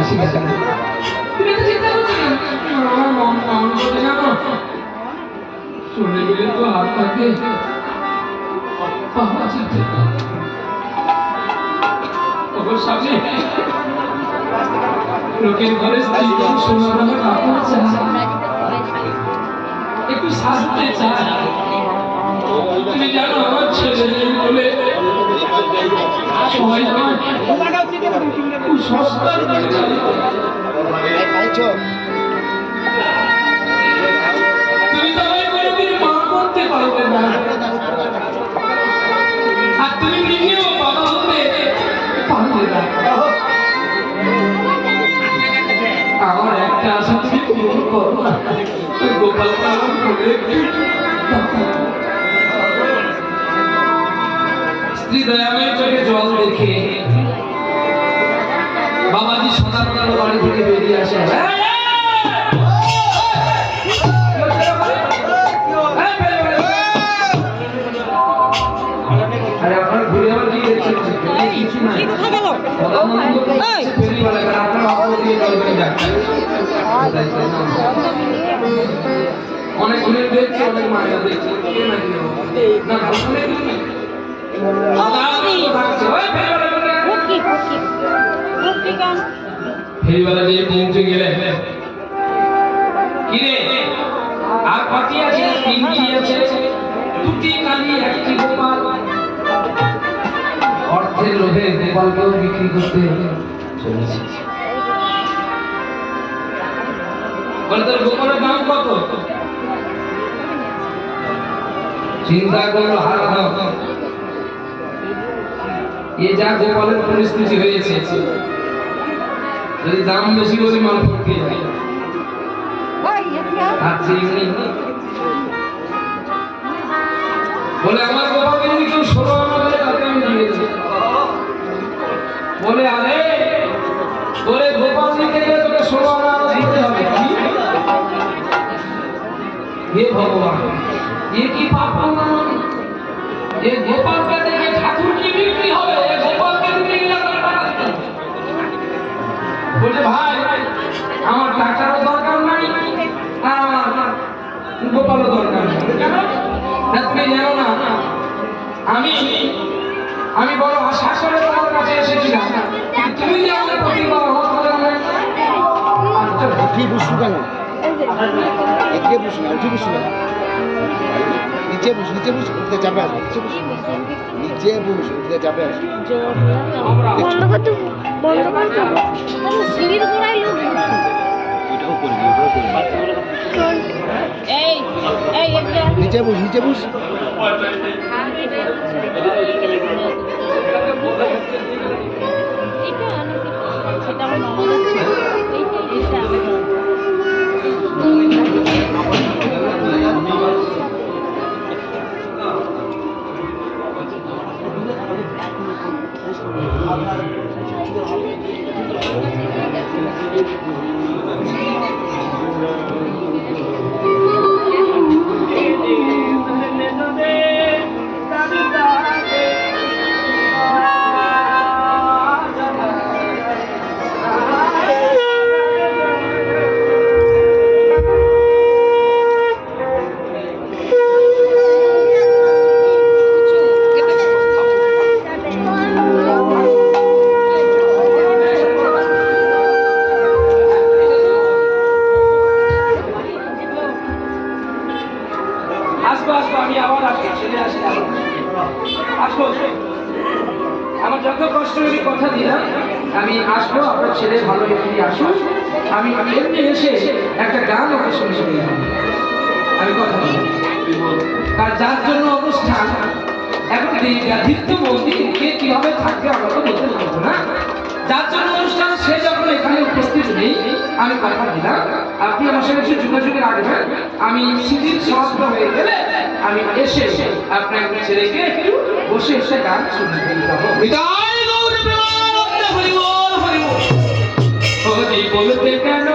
আসি তুমি তো চিন্তা করছো না আমার মন কেমন করতে জানো শুনে গেলে তো হাত থাকে বাবা চিন্তা ওর সামনে লোকের ঘরে স্ত্রী সোনা রঙের কাপড় চায় একটু সাজতে চায় তুমি জানো আমার ছেলে বলে সবাই আমার খুব সস্তার তুমি সবাই কোনোদিন মা করতে পারবে না আর তুমি নিজেও বাবা হতে পারবে না আমার একটা আশা তুমি পূরণ করো না গোপাল পালন করে স্ত্রী দয়াময়ের চোখে জল দেখে বাবাজি সকালবেলা বাড়ি থেকে বেরিয়ে আসে আরে আপনার ঘুরে আবার কি দেখছেন কিছু নাই অনেক ঘুরে দেখছে অনেক মায়া দেখছে না ফেরিওয়ালা যে পৌঁছে গেলে কিরে আর পাতি আছে তিনটি আছে দুটি কালি একটি গোপাল অর্থের লোভে গোপালকেও বিক্রি করতে চলেছে বলে তোর গোপালের দাম কত চিন্তা করলো হারাম এ যা গোপালের পরিস্থিতি হয়েছে যদি দাম বেশি বলে মাল পড়তে যায় বলে আমার গোপালকে যদি কেউ 16 আনা দেয় তাকে আমি দিয়েছি বলে আরে তোরে গোপাল নিতে গেলে তোকে 16 আনা দিতে হবে কি হে ভগবান এ কি পাপ করলাম এ গোপালকে দেখে ঠাকুর কি বিক্রি হবে এ গোপালকে দিতে গেলে টাকা দিতে বলে ভাই আমার টাকারও দরকার নাই আর আমার গোপালও দরকার নেই তুমি জানো না আমি বড় আশা করে তোমার কাছে এসেছিলাম তুমি যে আমার প্রতিভা উঠি বসু কেন এদিকে বসু না উঠি বসু না নিচে বসু উঠতে যাবে আসবে নিচে বসু উঠতে যাবে আসবে সিঁড়ির গোড়ায় লোক নিচে বস আমার যত কষ্ট হলে কথা দিলাম আমি আসবো আপনার ছেলে ভালো একটি আসুন আমি এমনি এসে একটা গান ওকে শুনে শুনে আমি কথা বলবো আর যার জন্য অনুষ্ঠান এখন দ্বিত্ব বলছি কে কিভাবে থাকবে আমরা তো বলতে পারবো না যার জন্য অনুষ্ঠান সে যখন এখানে উপস্থিত নেই আমি কথা দিলাম আপনি আমার সঙ্গে একটু যোগাযোগে রাখবেন আমি শিথিল সমাপ্ত হয়ে গেলে আমি এসে আপনার ছেলেকে একটু বসে এসে গান শুনে বলতে কেন